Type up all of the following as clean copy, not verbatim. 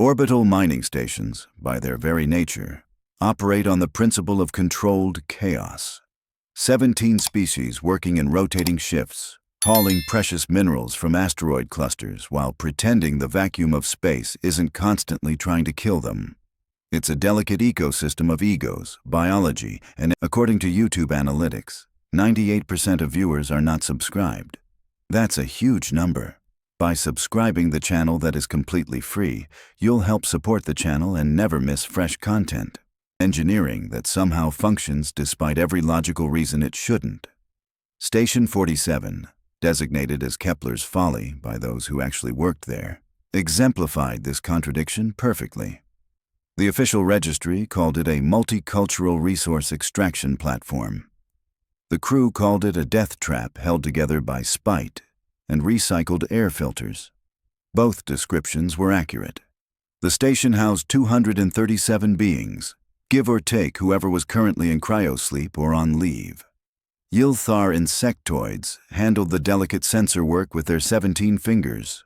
Orbital mining stations, by their very nature, operate on the principle of controlled chaos. 17 species working in rotating shifts, hauling precious minerals from asteroid clusters while pretending the vacuum of space isn't constantly trying to kill them. It's a delicate ecosystem of egos, biology, and according to YouTube analytics, 98% of viewers are not subscribed. That's a huge number. By subscribing the channel that is completely free, you'll help support the channel and never miss fresh content. Engineering that somehow functions despite every logical reason it shouldn't. Station 47, designated as Kepler's Folly by those who actually worked there, exemplified this contradiction perfectly. The official registry called it a multicultural resource extraction platform. The crew called it a death trap held together by spite and recycled air filters. Both descriptions were accurate. The station housed 237 beings, give or take whoever was currently in cryosleep or on leave. Yilthar insectoids handled the delicate sensor work with their 17 fingers.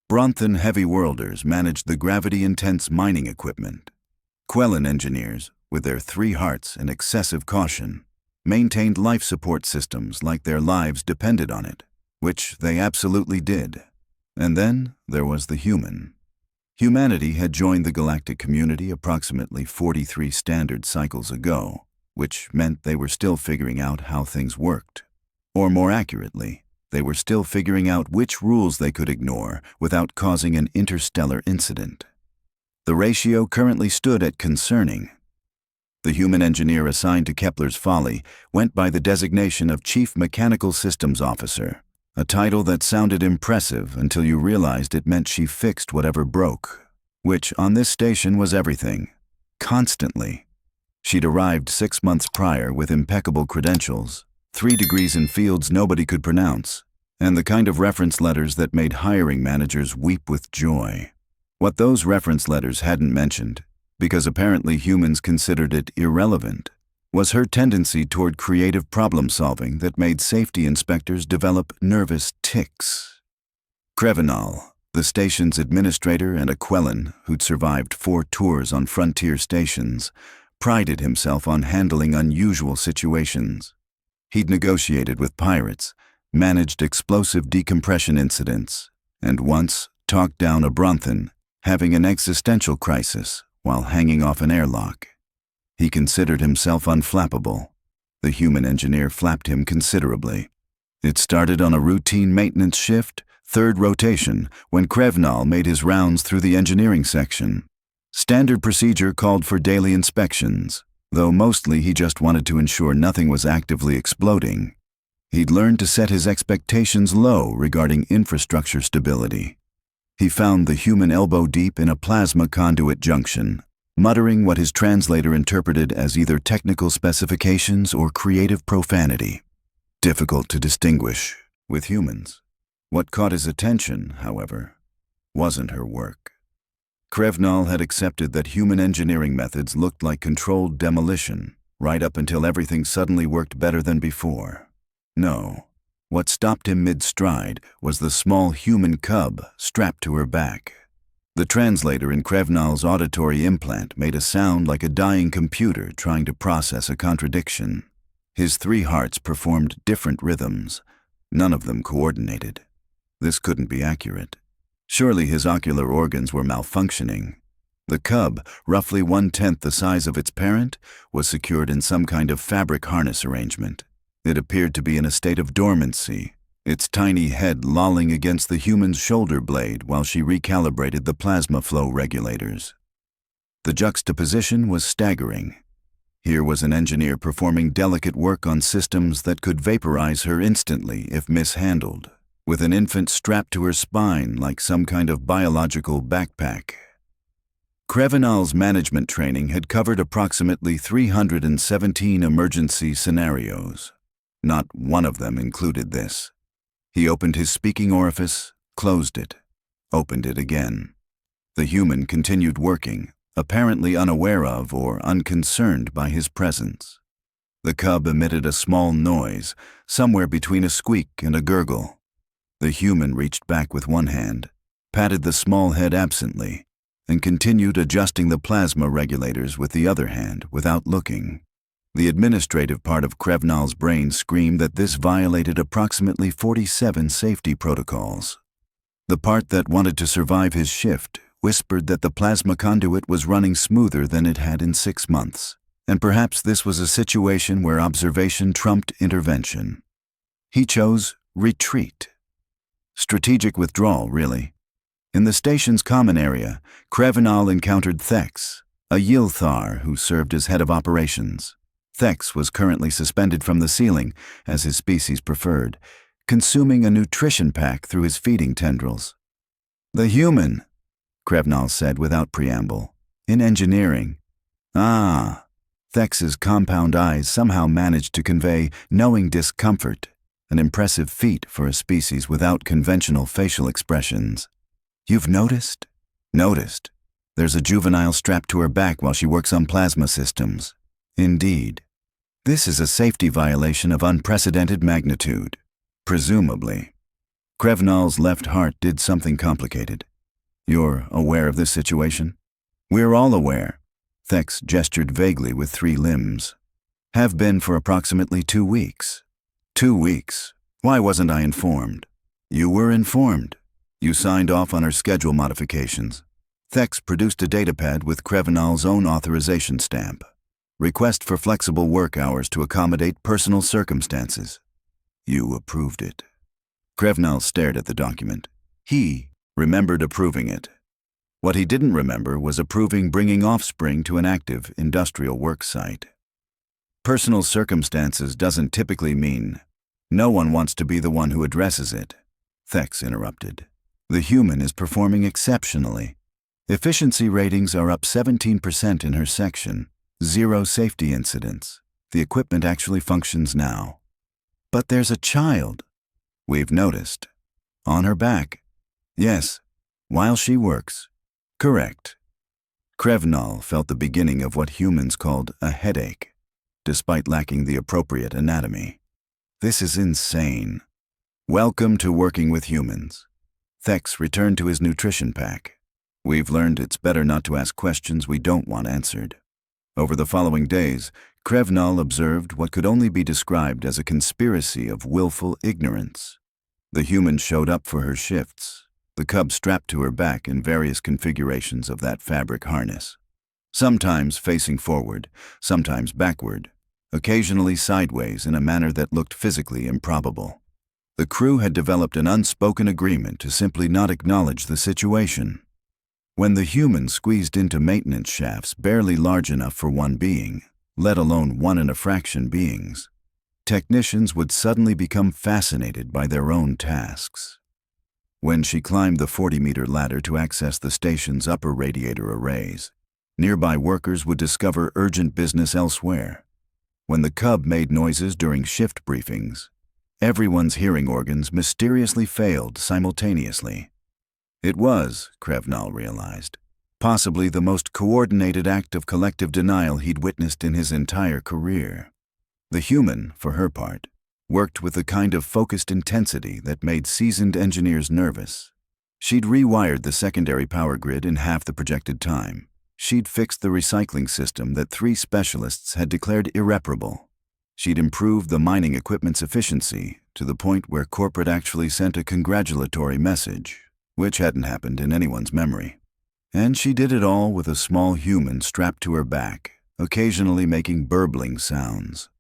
Bronthan heavy worlders managed the gravity-intense mining equipment. Quellan engineers, with their 3 hearts and excessive caution, maintained life support systems like their lives depended on it, which they absolutely did. And then there was the human. Humanity had joined the galactic community approximately 43 standard cycles ago, which meant they were still figuring out how things worked. Or more accurately, they were still figuring out which rules they could ignore without causing an interstellar incident. The ratio currently stood at concerning. The human engineer assigned to Kepler's Folly went by the designation of Chief Mechanical Systems Officer, a title that sounded impressive until you realized it meant she fixed whatever broke, which on this station was everything, constantly. She'd arrived 6 months prior with impeccable credentials, 3 degrees in fields nobody could pronounce, and the kind of reference letters that made hiring managers weep with joy. What those reference letters hadn't mentioned, because apparently humans considered it irrelevant, was her tendency toward creative problem-solving that made safety inspectors develop nervous tics. Krevenal, the station's administrator and a Quellan who'd survived 4 tours on frontier stations, prided himself on handling unusual situations. He'd negotiated with pirates, managed explosive decompression incidents, and once talked down a Bronthan having an existential crisis while hanging off an airlock. He considered himself unflappable. The human engineer flapped him considerably. It started on a routine maintenance shift, 3rd rotation, when Krevenal made his rounds through the engineering section. Standard procedure called for daily inspections, though mostly he just wanted to ensure nothing was actively exploding. He'd learned to set his expectations low regarding infrastructure stability. He found the human elbow deep in a plasma conduit junction, muttering what his translator interpreted as either technical specifications or creative profanity. Difficult to distinguish with humans. What caught his attention, however, wasn't her work. Krevenal had accepted that human engineering methods looked like controlled demolition, right up until everything suddenly worked better than before. No, what stopped him mid-stride was the small human cub strapped to her back. The translator in Krevenal's auditory implant made a sound like a dying computer trying to process a contradiction. His 3 hearts performed different rhythms. None of them coordinated. This couldn't be accurate. Surely his ocular organs were malfunctioning. The cub, roughly 1/10 the size of its parent, was secured in some kind of fabric harness arrangement. It appeared to be in a state of dormancy, its tiny head lolling against the human's shoulder blade while she recalibrated the plasma flow regulators. The juxtaposition was staggering. Here was an engineer performing delicate work on systems that could vaporize her instantly if mishandled, with an infant strapped to her spine like some kind of biological backpack. Krevenal's management training had covered approximately 317 emergency scenarios. Not one of them included this. He opened his speaking orifice, closed it, opened it again. The human continued working, apparently unaware of or unconcerned by his presence. The cub emitted a small noise, somewhere between a squeak and a gurgle. The human reached back with one hand, patted the small head absently, and continued adjusting the plasma regulators with the other hand without looking. The administrative part of Krevnal's brain screamed that this violated approximately 47 safety protocols. The part that wanted to survive his shift whispered that the plasma conduit was running smoother than it had in 6 months, and perhaps this was a situation where observation trumped intervention. He chose retreat. Strategic withdrawal, really. In the station's common area, Krevnal encountered Thex, a Yilthar who served as head of operations. Thex was currently suspended from the ceiling, as his species preferred, consuming a nutrition pack through his feeding tendrils. "The human," Krevnal said without preamble. "In engineering." "Ah." Thex's compound eyes somehow managed to convey knowing discomfort, an impressive feat for a species without conventional facial expressions. "You've noticed?" "Noticed. There's a juvenile strapped to her back while she works on plasma systems." "Indeed. This is a safety violation of unprecedented magnitude." "Presumably." Krevnal's left heart did something complicated. "You're aware of this situation?" "We're all aware." Thex gestured vaguely with 3 limbs. "Have been for approximately 2 weeks." 2 weeks? Why wasn't I informed?" "You were informed. You signed off on her schedule modifications." Thex produced a datapad with Krevnal's own authorization stamp. "Request for flexible work hours to accommodate personal circumstances." "You approved it." Krevnal stared at the document. He remembered approving it. What he didn't remember was approving bringing offspring to an active industrial work site. Personal circumstances doesn't typically mean no one wants to be the one who addresses it. Thex interrupted. The human is performing exceptionally. Efficiency ratings are up 17% in her section. 0 safety incidents. The equipment actually functions now. "But there's a child." "We've noticed." "On her back." "Yes. While she works." "Correct." Krevnal felt the beginning of what humans called a headache, despite lacking the appropriate anatomy. This is insane. "Welcome to working with humans." Thex returned to his nutrition pack. "We've learned it's better not to ask questions we don't want answered." Over the following days, Krevnal observed what could only be described as a conspiracy of willful ignorance. The human showed up for her shifts, the cub strapped to her back in various configurations of that fabric harness. Sometimes facing forward, sometimes backward, occasionally sideways in a manner that looked physically improbable. The crew had developed an unspoken agreement to simply not acknowledge the situation. When the human squeezed into maintenance shafts barely large enough for one being, let alone 1 and a fraction beings, technicians would suddenly become fascinated by their own tasks. When she climbed the 40-meter ladder to access the station's upper radiator arrays, nearby workers would discover urgent business elsewhere. When the cub made noises during shift briefings, everyone's hearing organs mysteriously failed simultaneously. It was, Krevnal realized, possibly the most coordinated act of collective denial he'd witnessed in his entire career. The human, for her part, worked with a kind of focused intensity that made seasoned engineers nervous. She'd rewired the secondary power grid in half the projected time. She'd fixed the recycling system that 3 specialists had declared irreparable. She'd improved the mining equipment's efficiency to the point where corporate actually sent a congratulatory message, which hadn't happened in anyone's memory. And she did it all with a small human strapped to her back, occasionally making burbling sounds.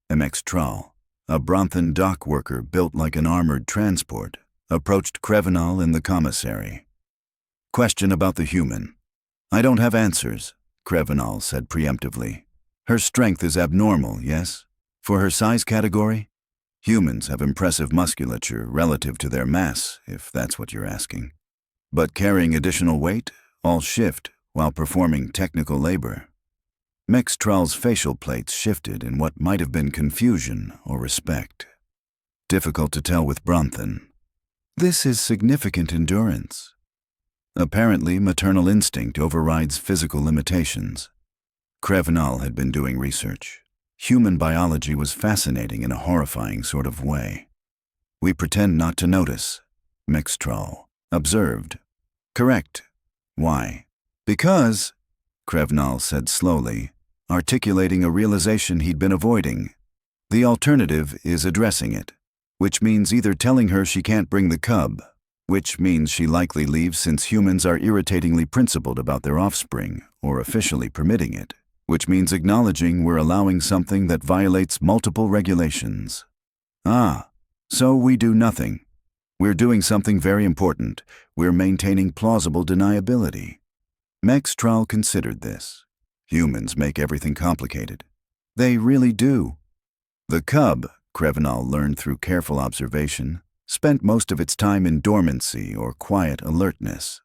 MX Trall, a Bronthan dock worker built like an armored transport, approached Krevnal in the commissary. "Question about the human." "I don't have answers," Krevnal said preemptively. "Her strength is abnormal, yes? For her size category? Humans have impressive musculature relative to their mass, if that's what you're asking. But carrying additional weight, all shift, while performing technical labor." Mextral's facial plates shifted in what might have been confusion or respect. "Difficult to tell with Bronthan. This is significant endurance. Apparently, maternal instinct overrides physical limitations." Krevnal had been doing research. Human biology was fascinating in a horrifying sort of way. "We pretend not to notice," Mextral observed. "Correct. Why?" Because, Krevnal said slowly, articulating a realization he'd been avoiding, the alternative is addressing it, which means either telling her she can't bring the cub, which means she likely leaves since humans are irritatingly principled about their offspring, or officially permitting it, which means acknowledging we're allowing something that violates multiple regulations. Ah, so we do nothing. We're doing something very important. We're maintaining plausible deniability. Mextral considered this. Humans make everything complicated. They really do. The cub, Krevnal learned through careful observation, spent most of its time in dormancy or quiet alertness.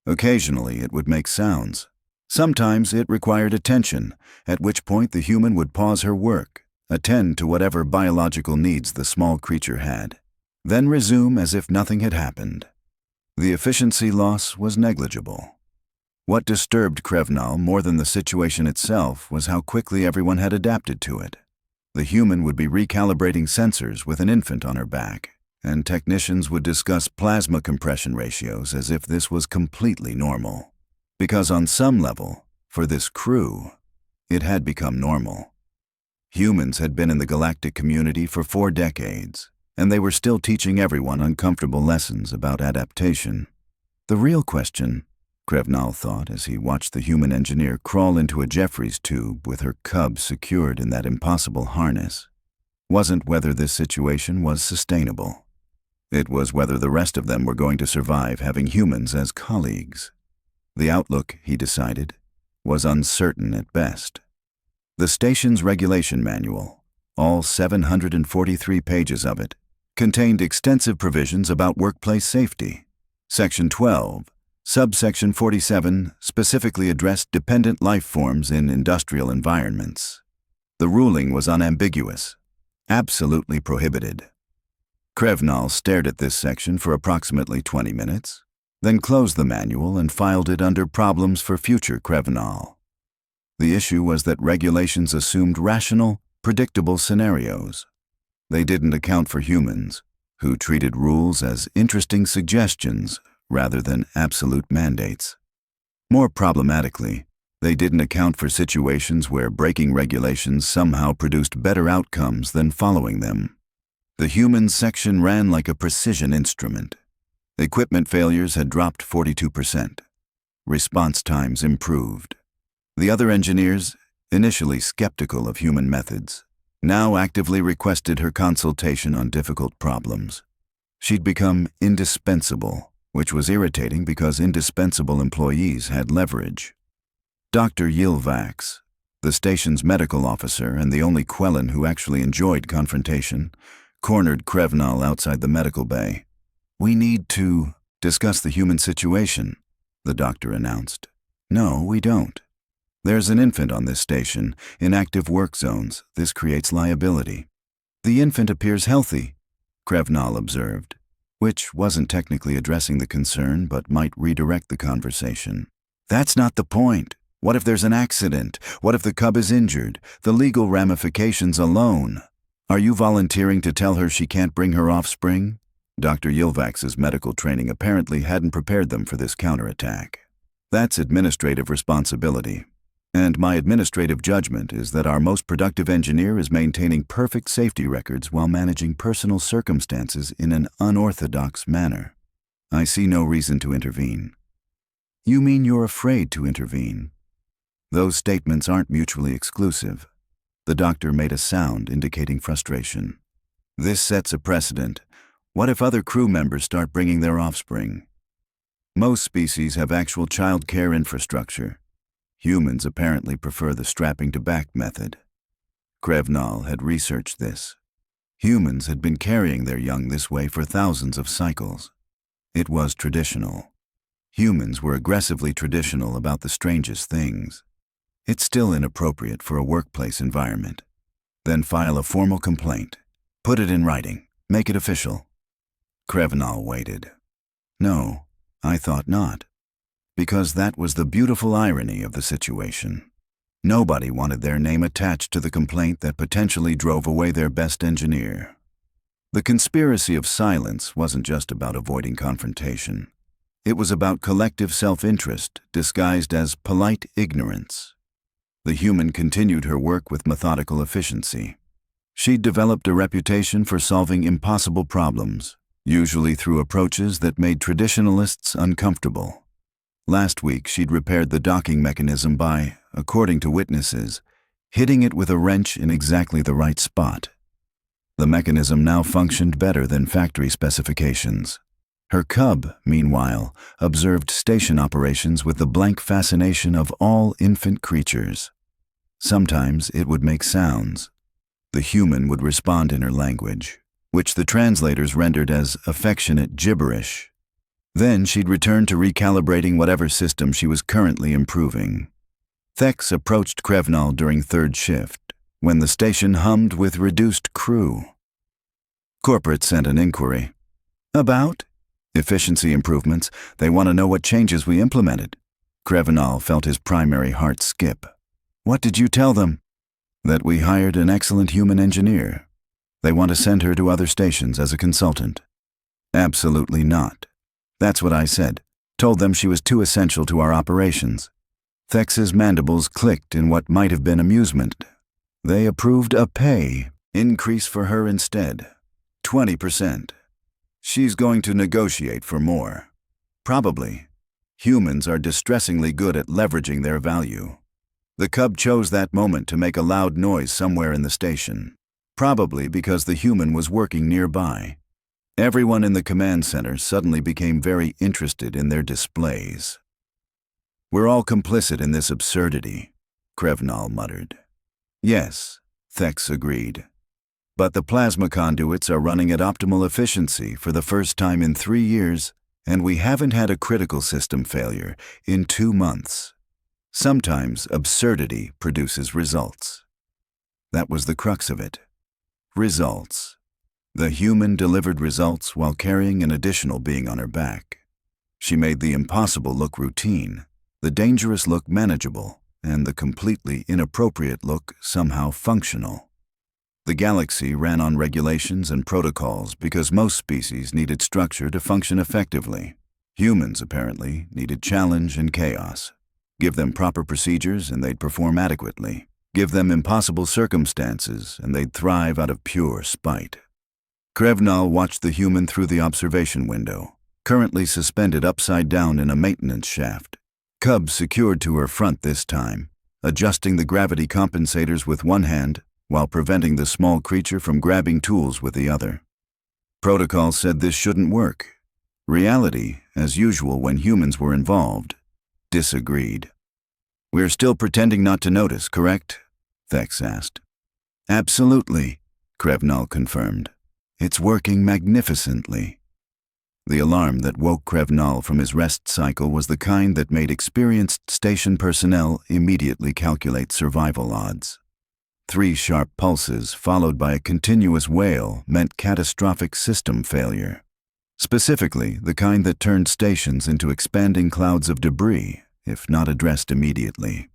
Occasionally it would make sounds. Sometimes it required attention, at which point the human would pause her work, attend to whatever biological needs the small creature had, then resume as if nothing had happened. The efficiency loss was negligible. What disturbed Krevnal more than the situation itself was how quickly everyone had adapted to it. The human would be recalibrating sensors with an infant on her back, and technicians would discuss plasma compression ratios as if this was completely normal. Because on some level, for this crew, it had become normal. Humans had been in the galactic community for 4 decades, and they were still teaching everyone uncomfortable lessons about adaptation. The real question, Krevnal thought as he watched the human engineer crawl into a Jeffries tube with her cub secured in that impossible harness, wasn't whether this situation was sustainable. It was whether the rest of them were going to survive having humans as colleagues. The outlook, he decided, was uncertain at best. The station's regulation manual, all 743 pages of it, contained extensive provisions about workplace safety. Section 12, subsection 47 specifically addressed dependent life forms in industrial environments. The ruling was unambiguous, absolutely prohibited. Krevnal stared at this section for approximately 20 minutes, then closed the manual and filed it under Problems for Future Krevnal. The issue was that regulations assumed rational, predictable scenarios. They didn't account for humans, who treated rules as interesting suggestions rather than absolute mandates. More problematically, they didn't account for situations where breaking regulations somehow produced better outcomes than following them. The humans section ran like a precision instrument. Equipment failures had dropped 42%. Response times improved. The other engineers, initially skeptical of human methods, now actively requested her consultation on difficult problems. She'd become indispensable, which was irritating because indispensable employees had leverage. Dr. Yilvax, the station's medical officer and the only Quellan who actually enjoyed confrontation, cornered Krevnal outside the medical bay. "We need to discuss the human situation," the doctor announced. "No, we don't. There's an infant on this station, in active work zones. This creates liability." "The infant appears healthy," Krevnal observed, which wasn't technically addressing the concern but might redirect the conversation. "That's not the point. What if there's an accident? What if the cub is injured? The legal ramifications alone. Are you volunteering to tell her she can't bring her offspring?" Dr. Yilvax's medical training apparently hadn't prepared them for this counterattack. "That's administrative responsibility. And my administrative judgment is that our most productive engineer is maintaining perfect safety records while managing personal circumstances in an unorthodox manner. I see no reason to intervene." "You mean you're afraid to intervene?" "Those statements aren't mutually exclusive." The doctor made a sound indicating frustration. "This sets a precedent. What if other crew members start bringing their offspring? Most species have actual child care infrastructure. Humans apparently prefer the strapping-to-back method." Krevnal had researched this. Humans had been carrying their young this way for thousands of cycles. It was traditional. Humans were aggressively traditional about the strangest things. It's still inappropriate for a workplace environment. Then file a formal complaint. Put it in writing. Make it official. Krevnal waited. No, I thought not. Because that was the beautiful irony of the situation. Nobody wanted their name attached to the complaint that potentially drove away their best engineer. The conspiracy of silence wasn't just about avoiding confrontation. It was about collective self-interest disguised as polite ignorance. The human continued her work with methodical efficiency. She'd developed a reputation for solving impossible problems, usually through approaches that made traditionalists uncomfortable. Last week, she'd repaired the docking mechanism by, according to witnesses, hitting it with a wrench in exactly the right spot. The mechanism now functioned better than factory specifications. Her cub, meanwhile, observed station operations with the blank fascination of all infant creatures. Sometimes it would make sounds. The human would respond in her language, which the translators rendered as affectionate gibberish. Then she'd return to recalibrating whatever system she was currently improving. Thex approached Krevnal during third shift, when the station hummed with reduced crew. Corporate sent an inquiry. About? Efficiency improvements. They want to know what changes we implemented. Krevnal felt his primary heart skip. What did you tell them? That we hired an excellent human engineer. They want to send her to other stations as a consultant. Absolutely not. That's what I said. Told them she was too essential to our operations. Thex's mandibles clicked in what might have been amusement. They approved a pay increase for her instead. 20%. She's going to negotiate for more. Probably. Humans are distressingly good at leveraging their value. The cub chose that moment to make a loud noise somewhere in the station, probably because the human was working nearby. Everyone in the command center suddenly became very interested in their displays. We're all complicit in this absurdity, Krevnal muttered. Yes, Thex agreed. But the plasma conduits are running at optimal efficiency for the first time in 3 years, and we haven't had a critical system failure in 2 months. Sometimes absurdity produces results. That was the crux of it. Results. The human delivered results while carrying an additional being on her back. She made the impossible look routine, the dangerous look manageable, and the completely inappropriate look somehow functional. The galaxy ran on regulations and protocols because most species needed structure to function effectively. Humans, apparently, needed challenge and chaos. Give them proper procedures and they'd perform adequately. Give them impossible circumstances and they'd thrive out of pure spite. Krevnal watched the human through the observation window, currently suspended upside down in a maintenance shaft. Cub secured to her front this time, adjusting the gravity compensators with one hand while preventing the small creature from grabbing tools with the other. Protocol said this shouldn't work. Reality, as usual when humans were involved, disagreed. We're still pretending not to notice, correct? Thex asked. Absolutely, Krevnal confirmed. It's working magnificently. The alarm that woke Krevnal from his rest cycle was the kind that made experienced station personnel immediately calculate survival odds. 3 sharp pulses followed by a continuous wail meant catastrophic system failure. Specifically, the kind that turned stations into expanding clouds of debris, if not addressed immediately.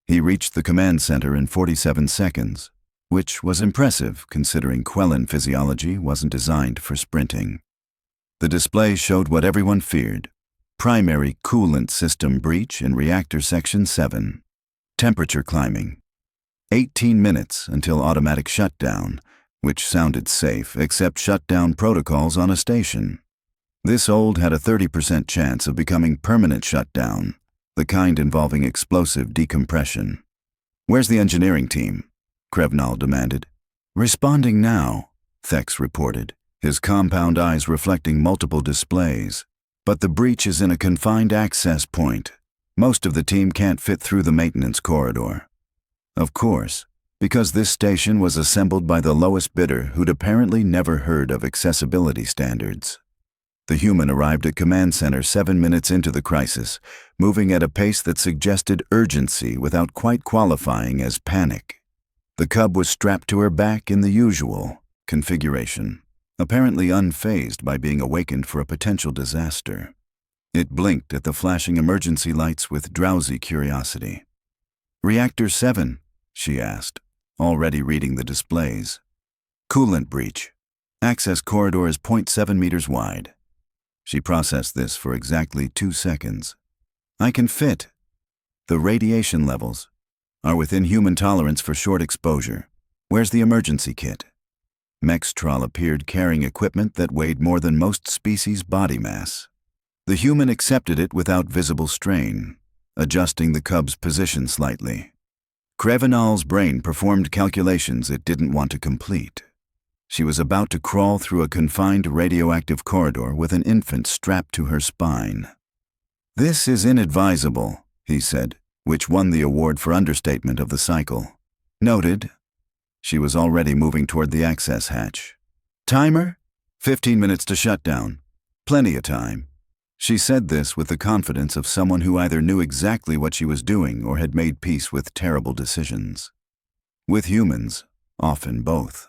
He reached the command center in 47 seconds, which was impressive considering Quellan physiology wasn't designed for sprinting. The display showed what everyone feared: primary coolant system breach in Reactor Section 7. Temperature climbing. 18 minutes until automatic shutdown, which sounded safe except shutdown protocols on a station. This old had a 30% chance of becoming permanent shutdown, the kind involving explosive decompression. Where's the engineering team? Krevnal demanded. Responding now, Thex reported, his compound eyes reflecting multiple displays. But the breach is in a confined access point. Most of the team can't fit through the maintenance corridor. Of course, because this station was assembled by the lowest bidder who'd apparently never heard of accessibility standards. The human arrived at command center 7 minutes into the crisis, moving at a pace that suggested urgency without quite qualifying as panic. The cub was strapped to her back in the usual configuration, apparently unfazed by being awakened for a potential disaster. It blinked at the flashing emergency lights with drowsy curiosity. Reactor 7, she asked, already reading the displays. Coolant breach. Access corridor is 0.7 meters wide. She processed this for exactly 2 seconds. I can fit. The radiation levels are within human tolerance for short exposure. Where's the emergency kit? Mextral appeared carrying equipment that weighed more than most species' body mass. The human accepted it without visible strain, adjusting the cub's position slightly. Krevenal's brain performed calculations it didn't want to complete. She was about to crawl through a confined radioactive corridor with an infant strapped to her spine. "This is inadvisable," he said, which won the award for understatement of the cycle. "Noted." She was already moving toward the access hatch. "Timer? 15 minutes to shutdown. Plenty of time." She said this with the confidence of someone who either knew exactly what she was doing or had made peace with terrible decisions. With humans, often both.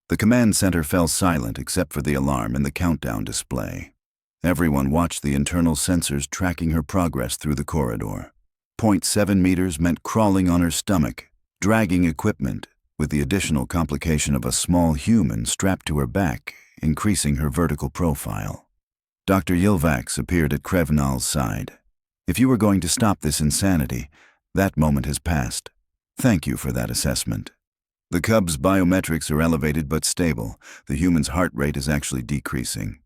The command center fell silent except for the alarm and the countdown display. Everyone watched the internal sensors tracking her progress through the corridor. 0.7 meters meant crawling on her stomach, dragging equipment, with the additional complication of a small human strapped to her back, increasing her vertical profile. Dr. Yilvax appeared at Krevenal's side. "If you were going to stop this insanity, that moment has passed. Thank you for that assessment." The cub's biometrics are elevated but stable. The human's heart rate is actually decreasing.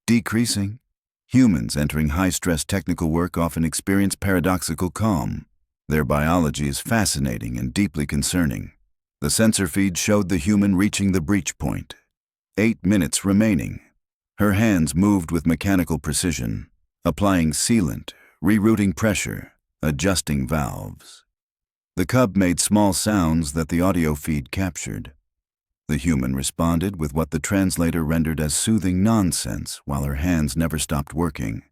Decreasing? Humans entering high-stress technical work often experience paradoxical calm. Their biology is fascinating and deeply concerning. The sensor feed showed the human reaching the breach point. 8 minutes remaining. Her hands moved with mechanical precision, applying sealant, rerouting pressure, adjusting valves. The cub made small sounds that the audio feed captured. The human responded with what the translator rendered as soothing nonsense while her hands never stopped working.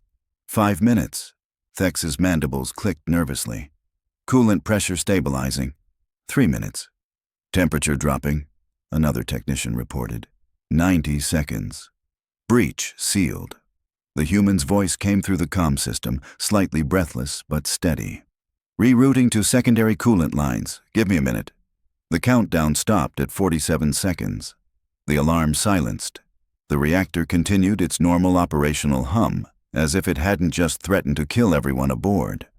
5 minutes. Thex's mandibles clicked nervously. Coolant pressure stabilizing. 3 minutes. Temperature dropping, another technician reported. 90 seconds. Breach sealed. The human's voice came through the comm system, slightly breathless but steady. "Rerouting to secondary coolant lines. Give me a minute." The countdown stopped at 47 seconds. The alarm silenced. The reactor continued its normal operational hum, as if it hadn't just threatened to kill everyone aboard.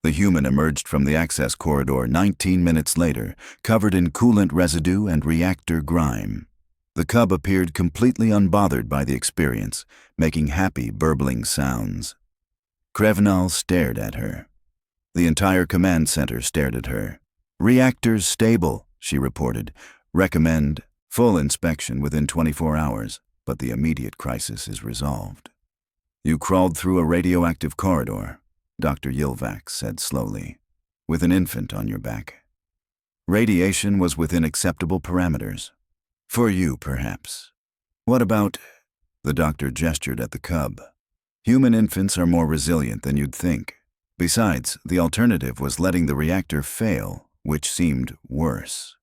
The human emerged from the access corridor 19 minutes later, covered in coolant residue and reactor grime. The cub appeared completely unbothered by the experience, making happy, burbling sounds. Krevenal stared at her. The entire command center stared at her. "Reactors stable," she reported. "Recommend full inspection within 24 hours, but the immediate crisis is resolved." "You crawled through a radioactive corridor," Dr. Yilvax said slowly, "with an infant on your back. Radiation was within acceptable parameters. For you, perhaps. What about—" The doctor gestured at the cub. "Human infants are more resilient than you'd think. Besides, the alternative was letting the reactor fail, which seemed worse.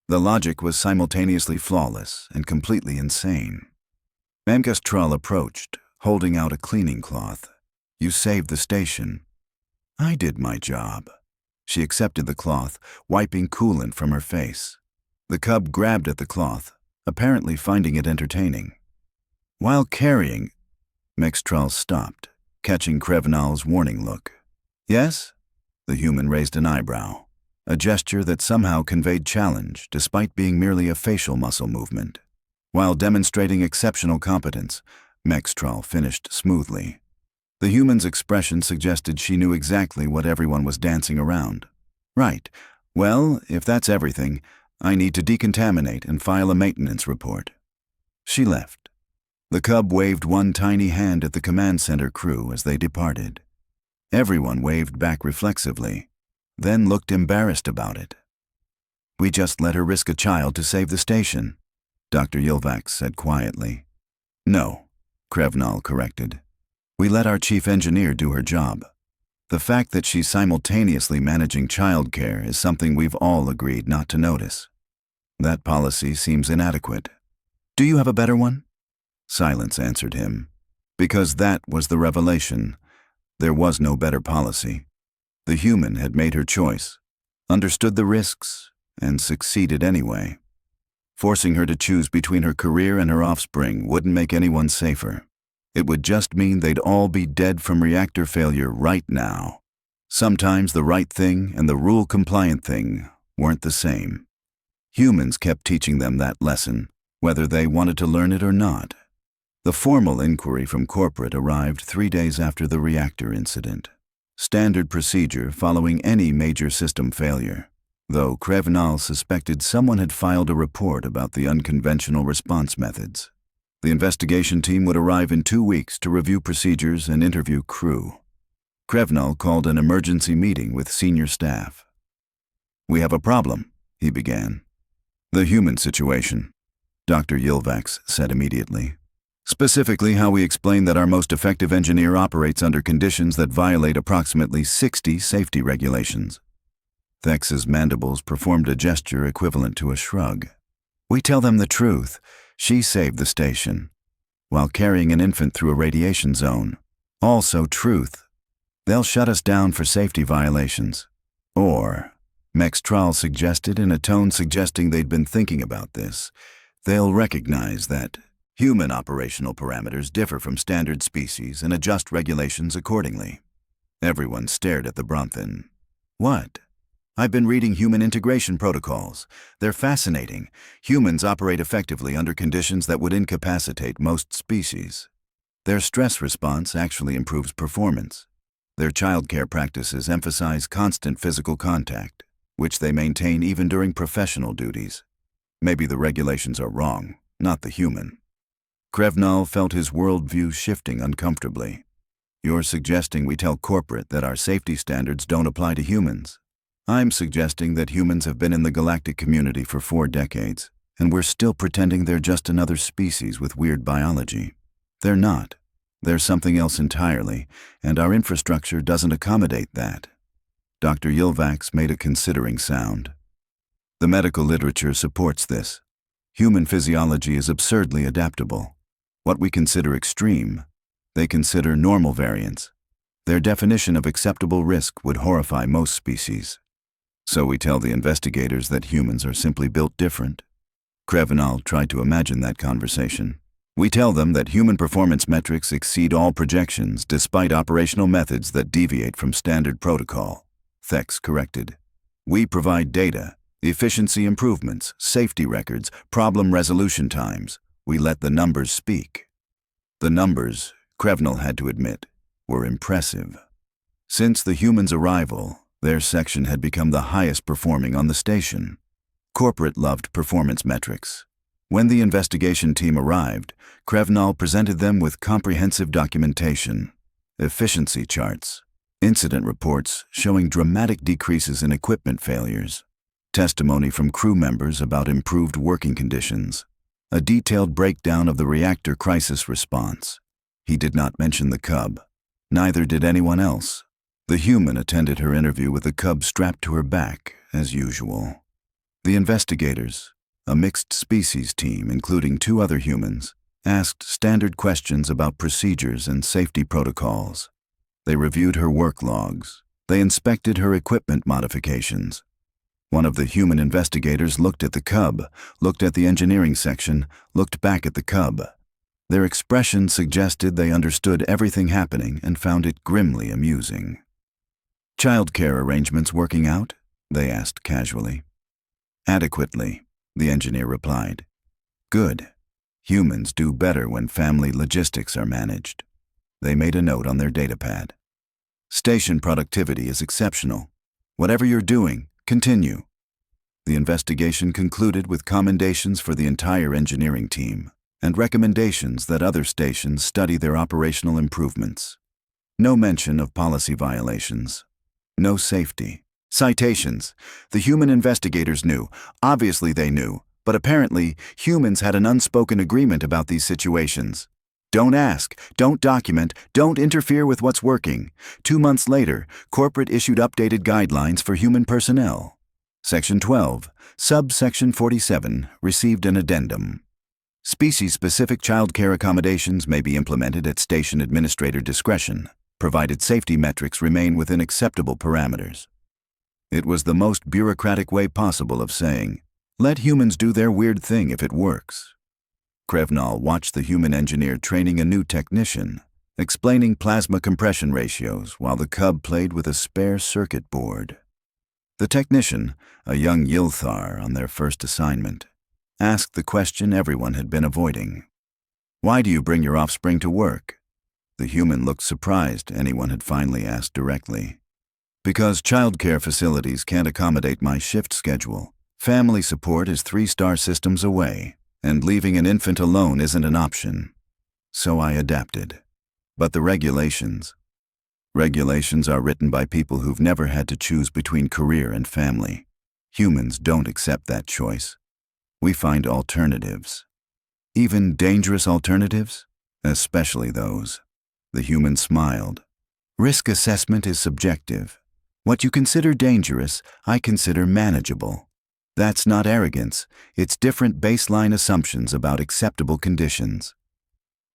The logic was simultaneously flawless and completely insane." Mextral approached, holding out a cleaning cloth. "You saved the station." "I did my job." She accepted the cloth, wiping coolant from her face. The cub grabbed at the cloth, apparently finding it entertaining. While carrying, Mextral stopped, catching Krevenal's warning look. "Yes?" The human raised an eyebrow, a gesture that somehow conveyed challenge despite being merely a facial muscle movement. While demonstrating exceptional competence, Mextral finished smoothly. The human's expression suggested she knew exactly what everyone was dancing around. "Right. Well, if that's everything, I need to decontaminate and file a maintenance report." She left. The cub waved one tiny hand at the command center crew as they departed. Everyone waved back reflexively, then looked embarrassed about it. "We just let her risk a child to save the station," Dr. Yilvax said quietly. "No," Krevenal corrected. "We let our chief engineer do her job. The fact that she's simultaneously managing childcare is something we've all agreed not to notice. That policy seems inadequate. Do you have a better one?" Silence answered him. Because that was the revelation. There was no better policy. The human had made her choice, understood the risks, and succeeded anyway. Forcing her to choose between her career and her offspring wouldn't make anyone safer. It would just mean they'd all be dead from reactor failure right now. Sometimes the right thing and the rule-compliant thing weren't the same. Humans kept teaching them that lesson, whether they wanted to learn it or not. The formal inquiry from corporate arrived 3 days after the reactor incident. Standard procedure following any major system failure, though Krevnal suspected someone had filed a report about the unconventional response methods. The investigation team would arrive in 2 weeks to review procedures and interview crew. Krevnal called an emergency meeting with senior staff. "We have a problem," he began. "The human situation," Dr. Yilvax said immediately. "Specifically, how we explain that our most effective engineer operates under conditions that violate approximately 60 safety regulations." Thex's mandibles performed a gesture equivalent to a shrug. "We tell them the truth. She saved the station, while carrying an infant through a radiation zone. Also truth. They'll shut us down for safety violations. Or," Mextral suggested in a tone suggesting they'd been thinking about this, "they'll recognize that human operational parameters differ from standard species and adjust regulations accordingly." Everyone stared at the Bronthan. "What?" "I've been reading human integration protocols. They're fascinating. Humans operate effectively under conditions that would incapacitate most species. Their stress response actually improves performance. Their childcare practices emphasize constant physical contact, which they maintain even during professional duties. Maybe the regulations are wrong, not the human." Krevnal felt his worldview shifting uncomfortably. "You're suggesting we tell corporate that our safety standards don't apply to humans. I'm suggesting that humans have been in the galactic community for 4 decades, and we're still pretending they're just another species with weird biology. They're not. They're something else entirely, and our infrastructure doesn't accommodate that." Dr. Yilvax made a considering sound. "The medical literature supports this. Human physiology is absurdly adaptable. What we consider extreme, they consider normal variants. Their definition of acceptable risk would horrify most species. So we tell the investigators that humans are simply built different." Krevnal tried to imagine that conversation. "We tell them that human performance metrics exceed all projections despite operational methods that deviate from standard protocol," Thex corrected. "We provide data, efficiency improvements, safety records, problem resolution times. We let the numbers speak." The numbers, Krevnal had to admit, were impressive. Since the humans' arrival, their section had become the highest performing on the station. Corporate loved performance metrics. When the investigation team arrived, Krevnal presented them with comprehensive documentation, efficiency charts, incident reports showing dramatic decreases in equipment failures, testimony from crew members about improved working conditions, a detailed breakdown of the reactor crisis response. He did not mention the cub. Neither did anyone else. The human attended her interview with the cub strapped to her back, as usual. The investigators, a mixed species team including 2 other humans, asked standard questions about procedures and safety protocols. They reviewed her work logs. They inspected her equipment modifications. One of the human investigators looked at the cub, looked at the engineering section, looked back at the cub. Their expression suggested they understood everything happening and found it grimly amusing. "Childcare arrangements working out?" they asked casually. "Adequately," the engineer replied. "Good. Humans do better when family logistics are managed." They made a note on their datapad. "Station productivity is exceptional. Whatever you're doing, continue." The investigation concluded with commendations for the entire engineering team and recommendations that other stations study their operational improvements. No mention of policy violations. No safety. Citations. The human investigators knew. Obviously they knew, but apparently humans had an unspoken agreement about these situations. Don't ask, don't document, don't interfere with what's working. 2 months later, corporate issued updated guidelines for human personnel. Section 12, subsection 47, received an addendum. Species-specific childcare accommodations may be implemented at station administrator discretion, provided safety metrics remain within acceptable parameters. It was the most bureaucratic way possible of saying, let humans do their weird thing if it works. Krevnal watched the human engineer training a new technician, explaining plasma compression ratios while the cub played with a spare circuit board. The technician, a young Yilthar on their first assignment, asked the question everyone had been avoiding. "Why do you bring your offspring to work?" The human looked surprised anyone had finally asked directly. "Because childcare facilities can't accommodate my shift schedule. Family support is 3-star systems away, and leaving an infant alone isn't an option. So I adapted. But the regulations are written by people who've never had to choose between career and family. Humans don't accept that choice. We find alternatives. Even dangerous alternatives, especially those." The human smiled. "Risk assessment is subjective. What you consider dangerous, I consider manageable. That's not arrogance, it's different baseline assumptions about acceptable conditions."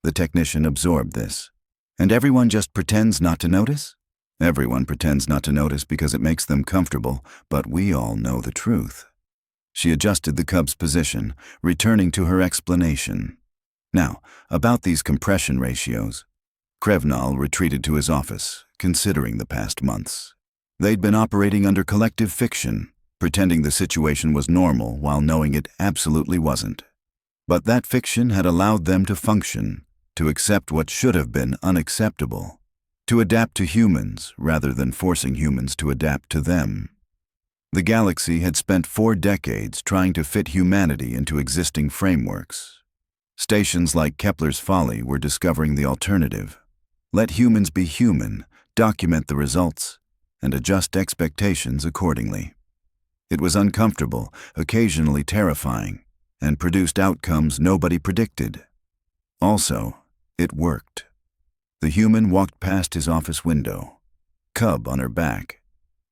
The technician absorbed this. "And everyone just pretends not to notice?" "Everyone pretends not to notice because it makes them comfortable, but we all know the truth." She adjusted the cub's position, returning to her explanation. "Now, about these compression ratios." Krevnal retreated to his office, considering the past months. They'd been operating under collective fiction, pretending the situation was normal while knowing it absolutely wasn't. But that fiction had allowed them to function, to accept what should have been unacceptable, to adapt to humans rather than forcing humans to adapt to them. The galaxy had spent 4 decades trying to fit humanity into existing frameworks. Stations like Kepler's Folly were discovering the alternative. Let humans be human, document the results, and adjust expectations accordingly. It was uncomfortable, occasionally terrifying, and produced outcomes nobody predicted. Also, it worked. The human walked past his office window, cub on her back,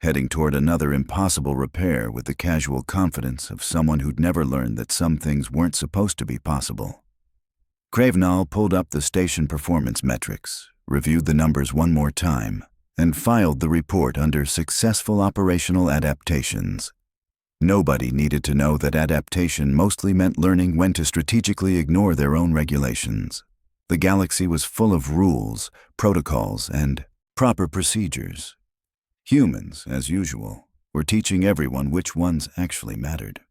heading toward another impossible repair with the casual confidence of someone who'd never learned that some things weren't supposed to be possible. Krevnal pulled up the station performance metrics, reviewed the numbers one more time, and filed the report under Successful Operational Adaptations. Nobody needed to know that adaptation mostly meant learning when to strategically ignore their own regulations. The galaxy was full of rules, protocols, and proper procedures. Humans, as usual, were teaching everyone which ones actually mattered.